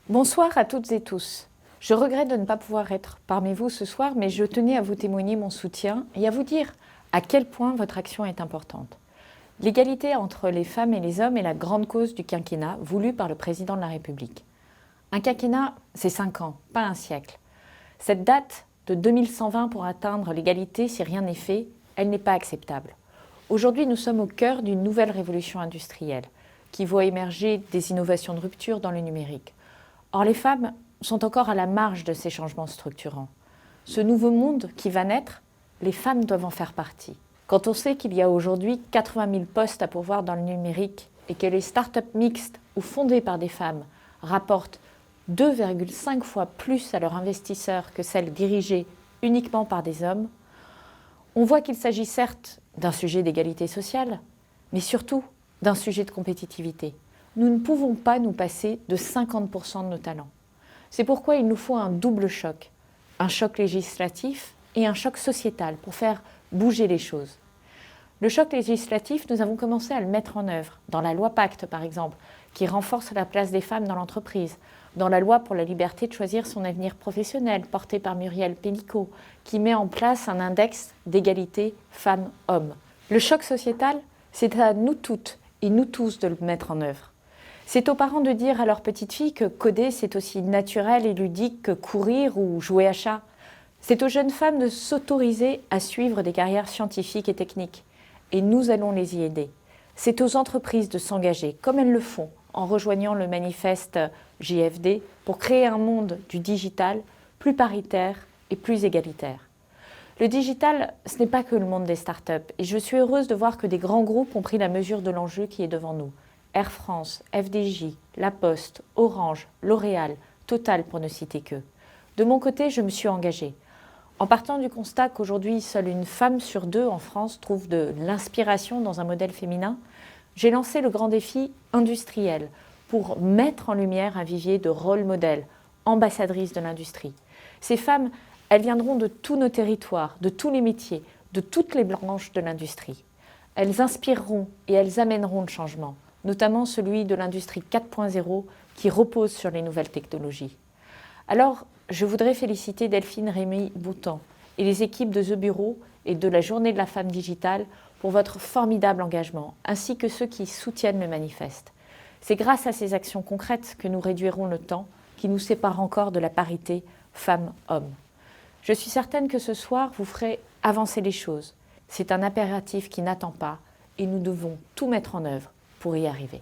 Bonsoir à toutes et tous. Je regrette de ne pas pouvoir être parmi vous ce soir, mais je tenais à vous témoigner mon soutien et à vous dire à quel point votre action est importante. L'égalité entre les femmes et les hommes est la grande cause du quinquennat voulu par le président de la République. Un quinquennat, c'est 5 ans, pas un siècle. Cette date de 2120 pour atteindre l'égalité, si rien n'est fait, elle n'est pas acceptable. Aujourd'hui, nous sommes au cœur d'une nouvelle révolution industrielle qui voit émerger des innovations de rupture dans le numérique. Or, les femmes sont encore à la marge de ces changements structurants. Ce nouveau monde qui va naître, les femmes doivent en faire partie. Quand on sait qu'il y a aujourd'hui 80 000 postes à pourvoir dans le numérique et que les startups mixtes ou fondées par des femmes rapportent 2,5 fois plus à leurs investisseurs que celles dirigées uniquement par des hommes, on voit qu'il s'agit certes d'un sujet d'égalité sociale, mais surtout d'un sujet de compétitivité. Nous ne pouvons pas nous passer de 50% de nos talents. C'est pourquoi il nous faut un double choc, un choc législatif et un choc sociétal pour faire bouger les choses. Le choc législatif, nous avons commencé à le mettre en œuvre, dans la loi Pacte par exemple, qui renforce la place des femmes dans l'entreprise, dans la loi pour la liberté de choisir son avenir professionnel, portée par Muriel Pénicaud, qui met en place un index d'égalité femmes-hommes. Le choc sociétal, c'est à nous toutes et nous tous de le mettre en œuvre. C'est aux parents de dire à leur petite fille que coder, c'est aussi naturel et ludique que courir ou jouer à chat. C'est aux jeunes femmes de s'autoriser à suivre des carrières scientifiques et techniques. Et nous allons les y aider. C'est aux entreprises de s'engager, comme elles le font, en rejoignant le manifeste JFD, pour créer un monde du digital plus paritaire et plus égalitaire. Le digital, ce n'est pas que le monde des startups. Et je suis heureuse de voir que des grands groupes ont pris la mesure de l'enjeu qui est devant nous. Air France, FDJ, La Poste, Orange, L'Oréal, Total pour ne citer qu'eux. De mon côté, je me suis engagée. En partant du constat qu'aujourd'hui, seule une femme sur 2 en France trouve de l'inspiration dans un modèle féminin, j'ai lancé le grand défi industriel pour mettre en lumière un vivier de rôle modèle, ambassadrices de l'industrie. Ces femmes, elles viendront de tous nos territoires, de tous les métiers, de toutes les branches de l'industrie. Elles inspireront et elles amèneront le changement, notamment celui de l'industrie 4.0 qui repose sur les nouvelles technologies. Alors, je voudrais féliciter Delphine Rémy-Boutan et les équipes de The Bureau et de la Journée de la femme digitale pour votre formidable engagement, ainsi que ceux qui soutiennent le manifeste. C'est grâce à ces actions concrètes que nous réduirons le temps qui nous sépare encore de la parité femmes-hommes. Je suis certaine que ce soir, vous ferez avancer les choses. C'est un impératif qui n'attend pas et nous devons tout mettre en œuvre pour y arriver.